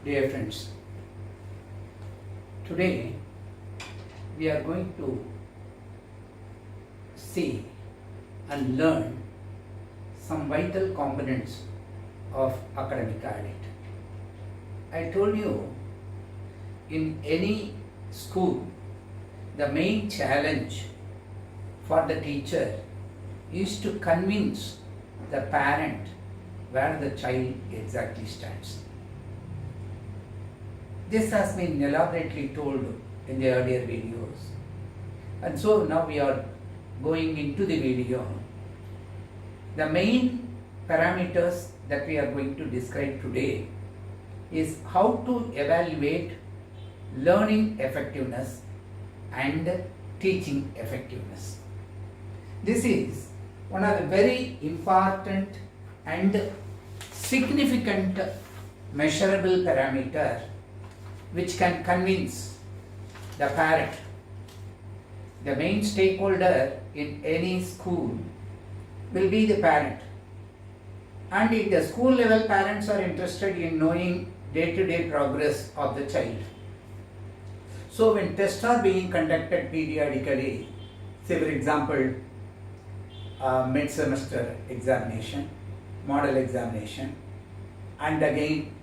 Dear friends, today we are going to see and learn some vital components of academic audit. I told you in any school, the main challenge for the teacher is to convince the parent where the child exactly stands. This has been elaborately told in the earlier videos. And so now we are going into the video. The main parameters that we are going to describe today is how to evaluate learning effectiveness and teaching effectiveness. This is one of the very important and significant measurable parameter which can convince the parent. The main stakeholder in any school will be the parent. And if the school level parents are interested in knowing day-to-day progress of the child. So when tests are being conducted periodically, say for example, mid-semester examination, model examination, and again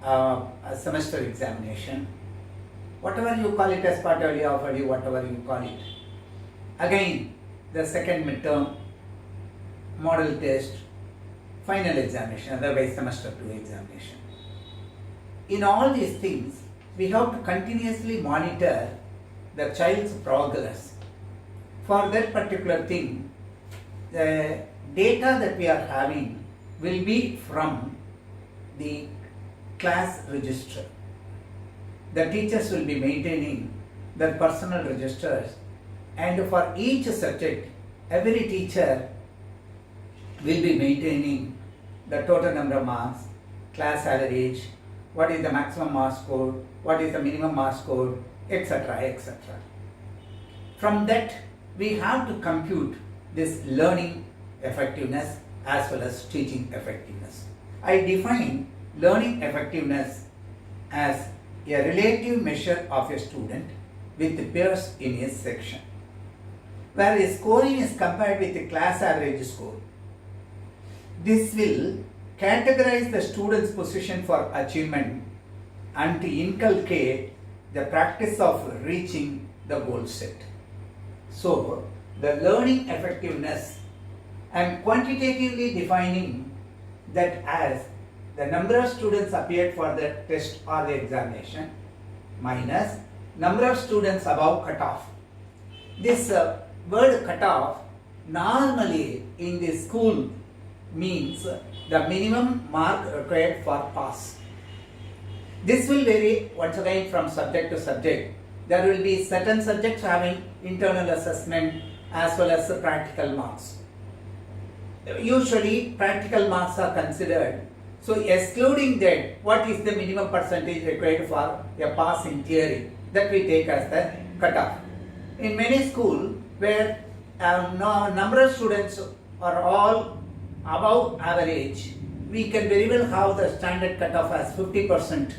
a semester examination, whatever you call it as quarterly or yearly, whatever you call it. Again, the second midterm, model test, final examination, otherwise semester 2 examination. In all these things, we have to continuously monitor the child's progress. For that particular thing, the data that we are having will be from the class register. The teachers will be maintaining their personal registers, and for each subject, every teacher will be maintaining the total number of marks, class average, what is the maximum mark score, what is the minimum mark score, etc. etc. From that, we have to compute this learning effectiveness as well as teaching effectiveness. I define learning effectiveness as a relative measure of a student with the peers in his section, where his scoring is compared with the class average score. This will categorize the student's position for achievement and to inculcate the practice of reaching the goal set. So, the learning effectiveness, I am quantitatively defining that as the number of students appeared for the test or the examination minus number of students above cutoff. This word cutoff normally in the school means the minimum mark required for pass. This will vary once again from subject to subject. There will be certain subjects having internal assessment as well as practical marks. Usually practical marks are considered. So excluding that, what is the minimum percentage required for a pass in theory? That we take as the cutoff. In many schools where number of students are all above average, we can very well have the standard cutoff as 50%.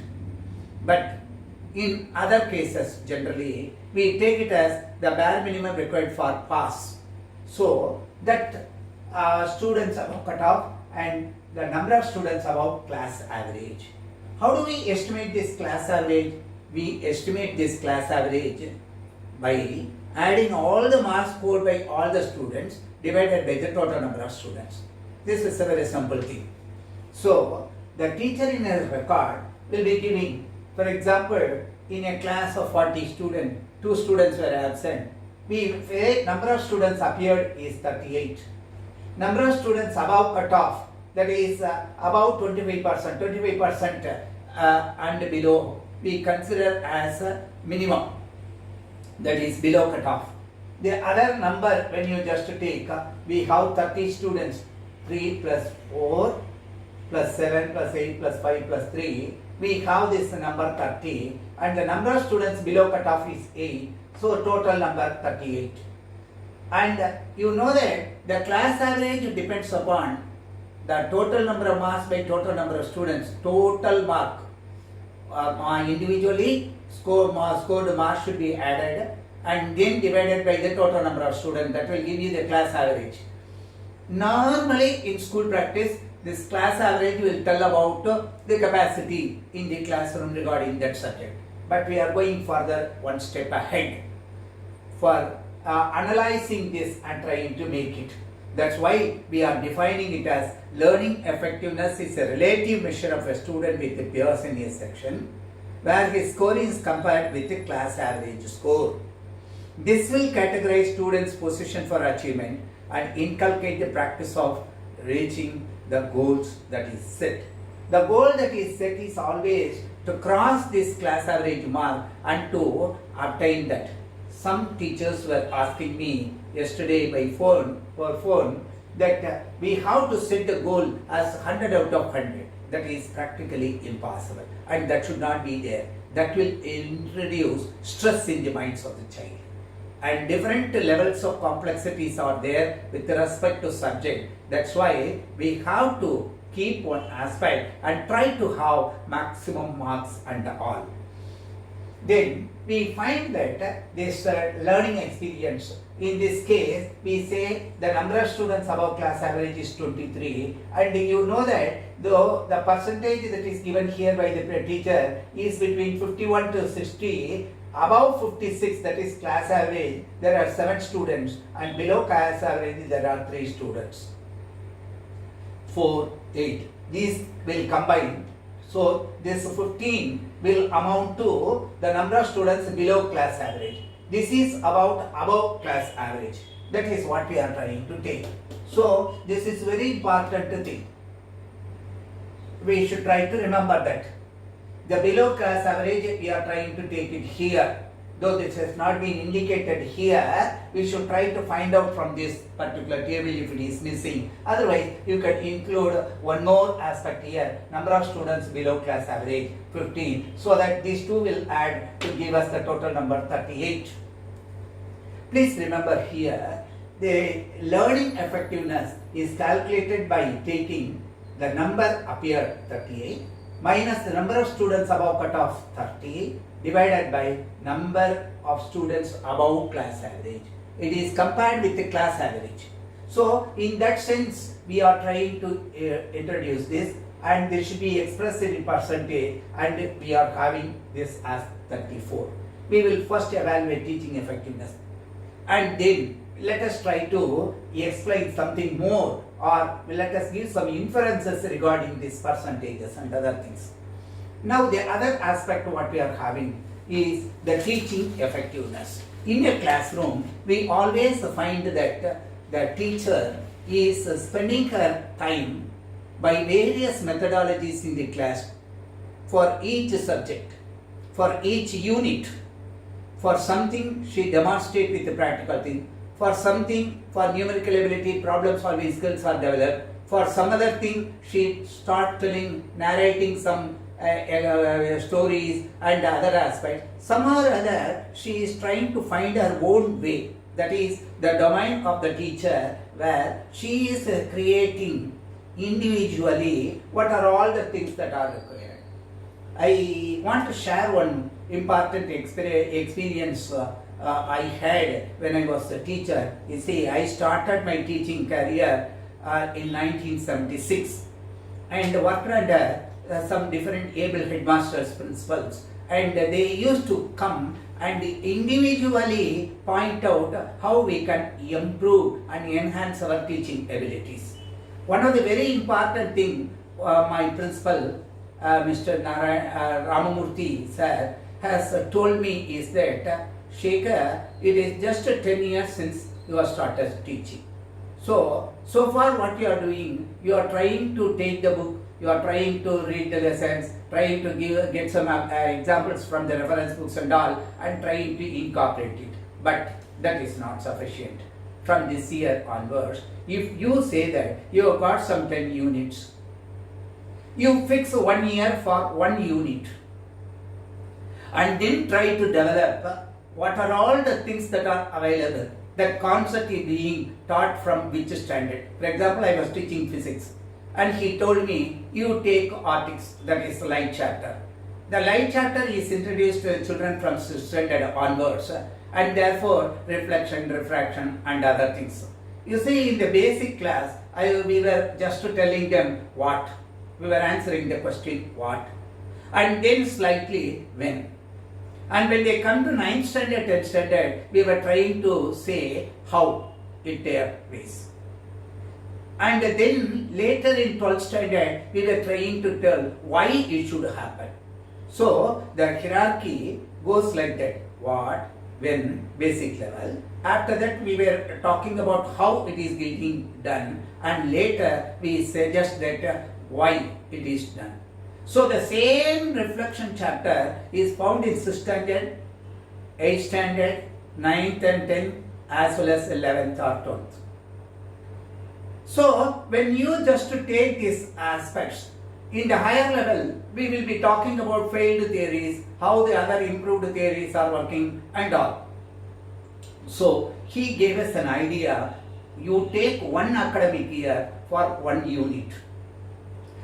But in other cases, generally, we take it as the bare minimum required for pass. So that students above cutoff and the number of students above class average. How do we estimate this class average? We estimate this class average by adding all the marks scored by all the students divided by the total number of students. This is a very simple thing. So, the teacher in a record will be giving, for example, in a class of 40 students, 2 students were absent. We say number of students appeared is 38. Number of students above cutoff, that is about 25% and below, we consider as minimum, that is below cutoff. The other number, when you just take, we have 30 students, 3 plus 4 plus 7 plus 8 plus 5 plus 3, we have this number 30, and the number of students below cutoff is 8, so total number 38. And you know that the class average depends upon the total number of marks by total number of students, total mark. individually scored marks should be added and then divided by the total number of students. That will give you the class average. Normally in school practice, this class average will tell about the capacity in the classroom regarding that subject. But we are going further one step ahead for analyzing this and trying to make it. That's why we are defining it as learning effectiveness is a relative measure of a student with the peers in a section where his score is compared with the class average score. This will categorize students' position for achievement and inculcate the practice of reaching the goals that is set. The goal that is set is always to cross this class average mark and to obtain that. Some teachers were asking me yesterday by phone that we have to set the goal as 100 out of 100. That is practically impossible and that should not be there. That will introduce stress in the minds of the child. And different levels of complexities are there with respect to subject. That's why we have to keep one aspect and try to have maximum marks and all. Then we find that this learning experience, in this case we say the number of students above class average is 23, and you know that though the percentage that is given here by the teacher is between 51 to 60, above 56, that is class average, there are 7 students, and below class average there are 3 students. 4, 8. These will combine. So this 15 will amount to the number of students below class average. This is about above class average. That is what we are trying to take. So this is very important thing. We should try to remember that. The below class average we are trying to take it here. Though this has not been indicated here, we should try to find out from this particular table if it is missing. Otherwise, you can include one more aspect here, number of students below class average 15, so that these two will add to give us the total number 38. Please remember here, the learning effectiveness is calculated by taking the number up here 38 minus the number of students above cutoff 30 divided by number of students above class average. It is compared with the class average. So in that sense we are trying to introduce this, and this should be expressed in percentage, and we are having this as 34. We will first evaluate teaching effectiveness and then let us try to explain something more, or let us give some inferences regarding these percentages and other things. Now the other aspect what we are having is the teaching effectiveness. In a classroom, we always find that the teacher is spending her time by various methodologies in the class for each subject, for each unit. For something she demonstrates with the practical thing, for something for numerical ability, problem solving skills are developed, for some other thing she starts narrating some stories and other aspects. Somehow or other she is trying to find her own way. That is the domain of the teacher, where she is creating individually what are all the things that are required. I want to share one important experience I had when I was a teacher. You see, I started my teaching career in 1976 and worked under some different able headmasters, principals, and they used to come and individually point out how we can improve and enhance our teaching abilities. One of the very important thing my principal, Mr. Ramamurthy sir, has told me is that, Sekar, it is just 10 years since you have started teaching. So far what you are doing, you are trying to take the book, you are trying to read the lessons, trying to get some examples from the reference books and all, and trying to incorporate it. But that is not sufficient. From this year onwards, if you say that you have got some 10 units, you fix 1 year for 1 unit, and then try to develop what are all the things that are available. That concept is being taught from which standard. For example, I was teaching physics and he told me, you take optics, that is light chapter. The light chapter is introduced to children from 6th standard onwards, and therefore reflection, refraction and other things. You see, in the basic class, we were just telling them what, we were answering the question what, and then slightly when. And when they come to 9th standard, 10th standard, we were trying to say how it takes. And then later in 12th standard, we were trying to tell why it should happen. So the hierarchy goes like that: what, when, basic level. After that, we were talking about how it is getting done, and later we suggest that why it is done. So the same reflection chapter is found in 6th standard, 8th standard, 9th and 10th, as well as 11th or 12th. So when you just take these aspects, in the higher level, we will be talking about failed theories, how the other improved theories are working and all. So he gave us an idea: you take one academic year for one unit.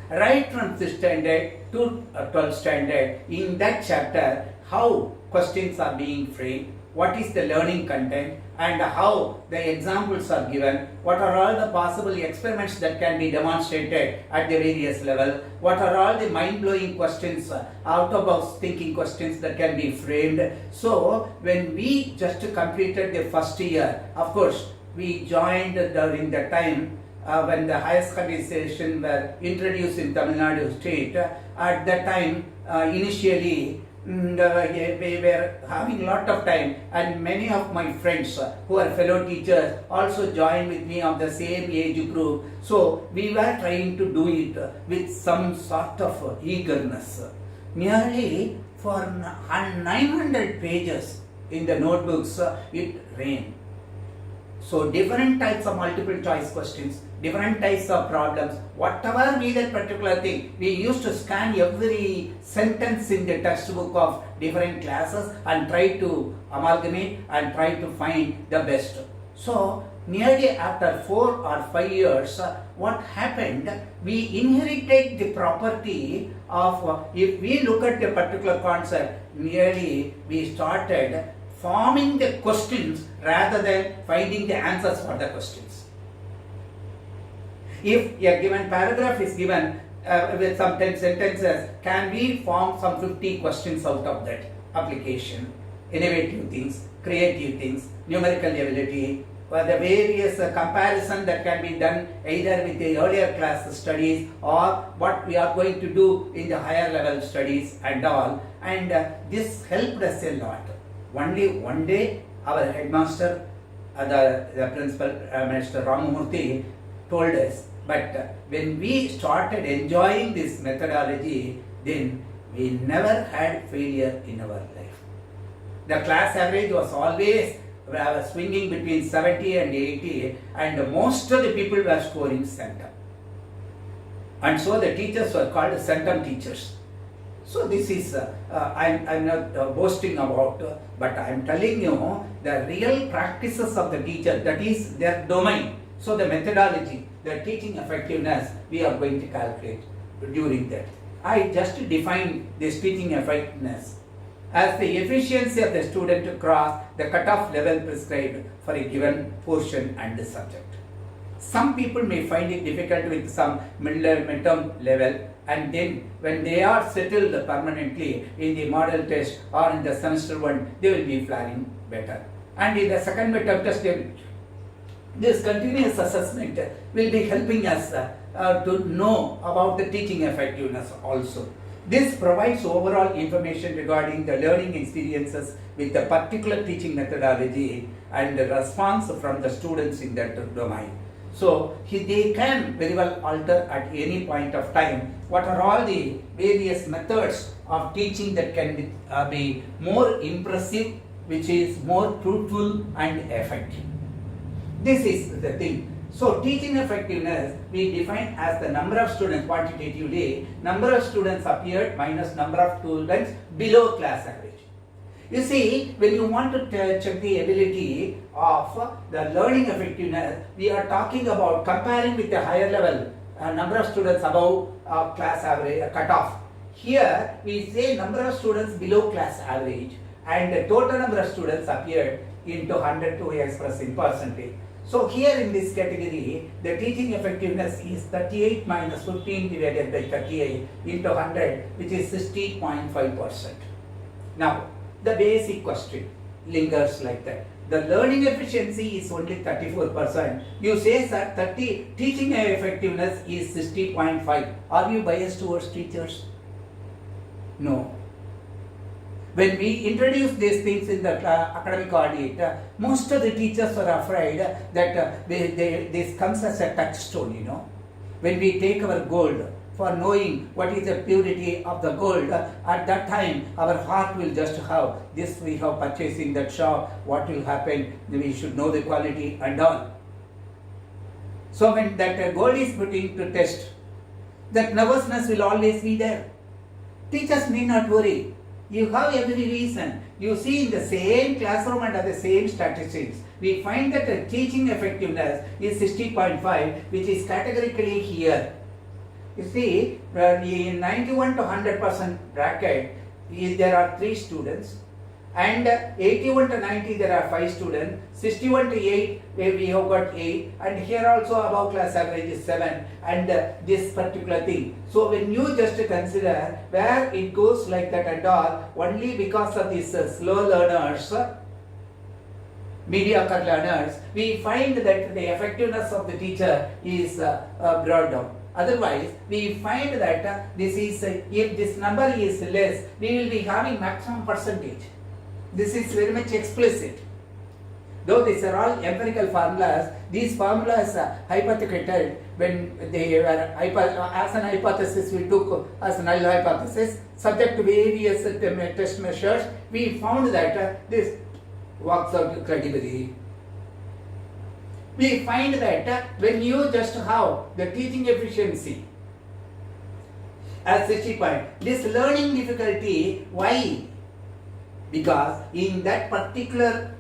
Right from 6th standard to 12th standard, in that chapter, how questions are being framed, what is the learning content, and how the examples are given, what are all the possible experiments that can be demonstrated at the various level, what are all the mind-blowing questions, out-of-box thinking questions that can be framed. So when we just completed the first year, of course, we joined during the time when the higher secondary session were introduced in Tamil Nadu state. At that time, initially, we were having a lot of time, and many of my friends who are fellow teachers also joined with me of the same age group. So we were trying to do it with some sort of eagerness. Nearly for 900 pages in the notebooks, it rained. So different types of multiple choice questions, different types of problems, whatever be that particular thing, we used to scan every sentence in the textbook of different classes and try to amalgamate and try to find the best. So nearly after 4 or 5 years, what happened, we inherited the property of, if we look at a particular concept, nearly we started forming the questions rather than finding the answers for the questions. If a given paragraph is given with some 10 sentences, can we form some 50 questions out of that application? Innovative things, creative things, numerical ability, the various comparison that can be done either with the earlier class studies or what we are going to do in the higher level studies and all. And this helped us a lot. Only one day, our headmaster, the principal, Mr. Ramamurthy, told us, but when we started enjoying this methodology, then we never had failure in our life. The class average was always swinging between 70 and 80, and most of the people were scoring centum. And so the teachers were called centum teachers. So this is, I'm not boasting about, but I'm telling you the real practices of the teacher, that is their domain. So the methodology, the teaching effectiveness, we are going to calculate during that. I just define this teaching effectiveness as the efficiency of the student to cross the cutoff level prescribed for a given portion and the subject. Some people may find it difficult with some midterm level, and then when they are settled permanently in the model test or in the semester one, they will be faring better. And in the second midterm test, this continuous assessment will be helping us to know about the teaching effectiveness also. This provides overall information regarding the learning experiences with the particular teaching methodology and the response from the students in that domain. So they can very well alter at any point of time what are all the various methods of teaching that can be more impressive, which is more truthful and effective. This is the thing. So teaching effectiveness we define as the number of students quantitatively, number of students appeared minus number of students below class average. You see, when you want to check the ability of the learning effectiveness, we are talking about comparing with the higher level number of students above class average cutoff. here we say number of students below class average and the total number of students appeared into 100 to express in percentage. So here in this category, the teaching effectiveness is 38 minus 15 divided by 38 into 100, which is 60.5%. Now, the basic question lingers like that. The learning efficiency is only 34%. You say that teaching effectiveness is 60.5. Are you biased towards teachers? No. When we introduce these things in the academic audit, most of the teachers are afraid that this comes as a touchstone, When we take our gold, for knowing what is the purity of the gold, at that time our heart will just have this we have purchased in that shop, what will happen, we should know the quality and all. So when that gold is put into test, that nervousness will always be there. Teachers need not worry. You have every reason. You see in the same classroom and the same statistics, we find that the teaching effectiveness is 60.5, which is categorically here. You see, in 91 to 100% bracket, there are 3 students, and 81 to 90 there are 5 students, 61 to 8 we have got 8, and here also above class average is 7, and this particular thing. So when you just consider where it goes like that and all, only because of these slow learners, mediocre learners, we find that the effectiveness of the teacher is brought down. Otherwise, we find that this is, if this number is less, we will be having maximum percentage. This is very much explicit. Though these are all empirical formulas, these formulas are hypothetical when they were as an hypothesis we took as a null hypothesis, subject to various test measures, we found that this works out credibly. We find that when you just have the teaching efficiency as 60 point, this learning difficulty, why? Because in that particular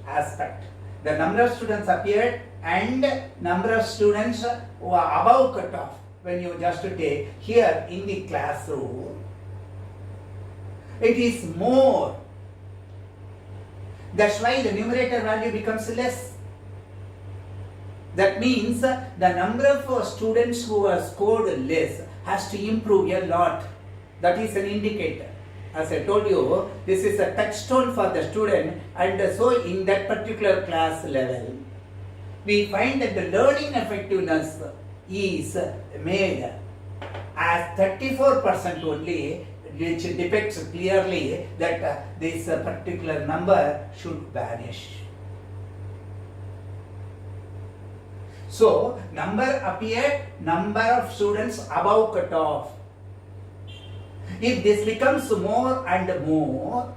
aspect, the number of students appeared and number of students who are above cutoff, when you just take here in the classroom, it is more. That's why the numerator value becomes less. That means the number of students who are scored less has to improve a lot. That is an indicator. As I told you, this is a touchstone for the student, and so in that particular class level, we find that the learning effectiveness is made as 34% only, which depicts clearly that this particular number should vanish. So, number appeared, number of students above cutoff. If this becomes more and more,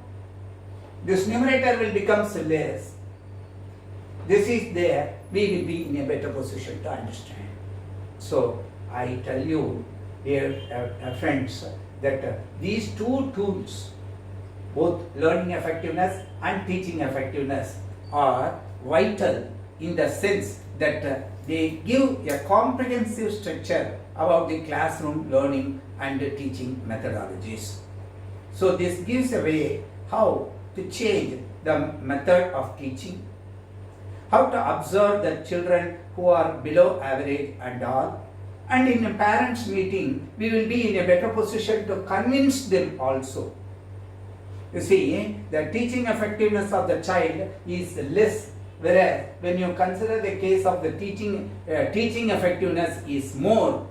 this numerator will become less. This is there, we will be in a better position to understand. So, I tell you, dear friends, that these two tools, both learning effectiveness and teaching effectiveness, are vital in the sense that they give a comprehensive structure about the classroom learning and the teaching methodologies. So this gives a way how to change the method of teaching, how to observe the children who are below average and all, and in a parents meeting we will be in a better position to convince them also. You see, the teaching effectiveness of the child is less, whereas when you consider the case of the teaching effectiveness is more.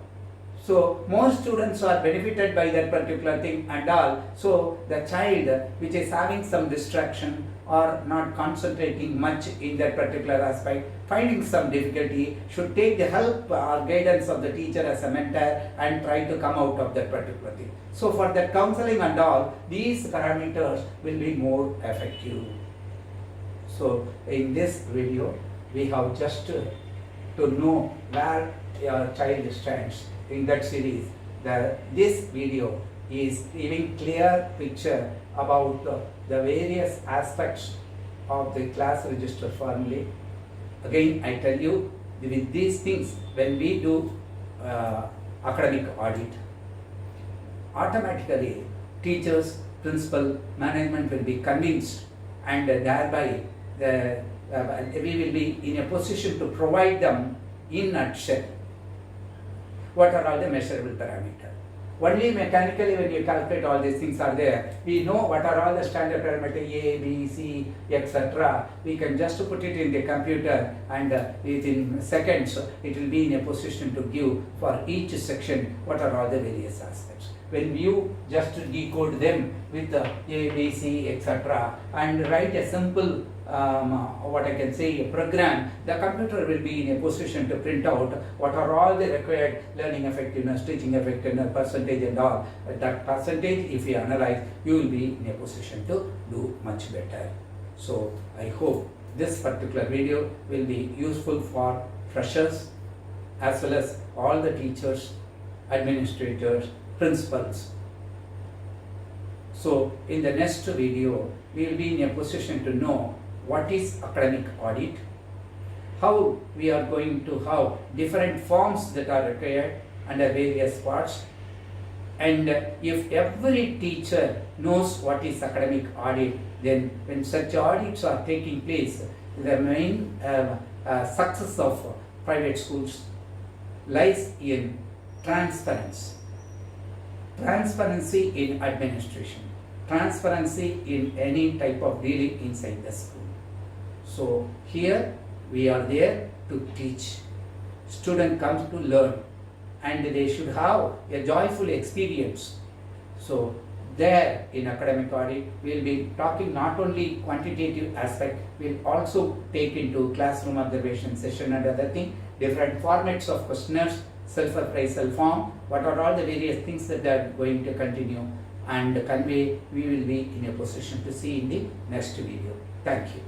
So more students are benefited by that particular thing and all. So the child which is having some distraction or not concentrating much in that particular aspect, finding some difficulty, should take the help or guidance of the teacher as a mentor and try to come out of that particular thing. So for that counseling and all, these parameters will be more effective. So in this video, we have just to know where your child stands in that series. This video is giving clear picture about the various aspects of the class register formula. Again, I tell you, with these things, when we do academic audit, automatically teachers, principal, management will be convinced, and thereby we will be in a position to provide them in nutshell what are all the measurable parameters. Only mechanically when you calculate all these things are there, we know what are all the standard parameters A, B, C, etc. We can just put it in the computer, and within seconds it will be in a position to give for each section what are all the various aspects. When you just decode them with A, B, C, etc. and write a simple what I can say a program, the computer will be in a position to print out what are all the required learning effectiveness, teaching effectiveness, percentage and all. That percentage, if you analyze, you will be in a position to do much better. So I hope this particular video will be useful for freshers as well as all the teachers, administrators, principals. So in the next video, we will be in a position to know what is academic audit, how we are going to have different forms that are required under various parts, and if every teacher knows what is academic audit, then when such audits are taking place, the main success of private schools lies in transparency. Transparency in administration, transparency in any type of dealing inside the school. So here we are there to teach. Student comes to learn, and they should have a joyful experience. So there in academic audit we will be talking not only quantitative aspect, we will also take into classroom observation session and other thing, different formats of questionnaires, self-appraisal form, what are all the various things that are going to continue and convey, we will be in a position to see in the next video. Thank you.